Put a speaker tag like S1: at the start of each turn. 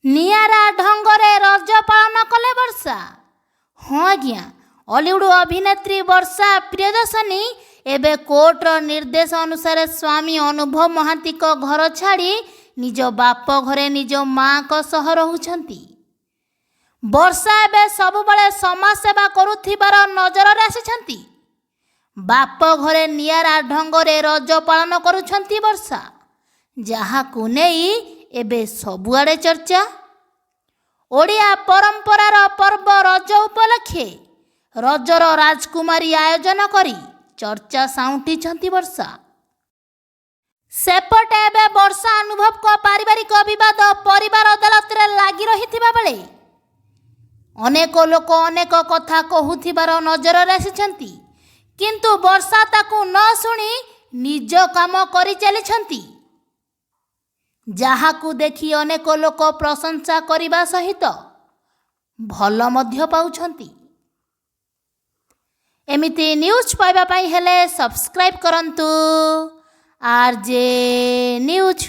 S1: निआरा ढंगरे रज पालन कले वर्षा। हाँ आज्ञा, हॉलीवुड अभिनेत्री वर्षा प्रियदर्शनी एबे कोर्टर निर्देश अनुसार स्वामी अनुभव महांती को घर छाड़ी निज बाप घरे निज माँ को सह रहुछंती। वर्षा एबे सबुबले समाज सेवा करुथिबार नजर रे आसिछंती। बाप घरे निआरा ढंगरे रज पालन करुछंती वर्षा, जहाकु नेई एबे सबुआड़े चर्चा। ओडिया परंपरार पर्व रज उपलक्षे रजर राजकुमारी आयोजन करी चर्चा साउंटिछंती वर्षा। सेपटे एबे वर्षा अनुभव को पारिवारिक विवाद परिवार अदालत रे लागि रहिथिबा बेले अनेक लोक अनेक कथा कहूथिबार नजर रे आसिछंती, किंतु वर्षा ताकू न शुणी निज काम करि चलिछंती, जहाकू देखि अनेक लोक प्रशंसा करिबा सहित भल मध्य पाउछंती। एमिति न्यूज पाइबा पई हेले सब्सक्राइब करंतु आरजे न्यूज।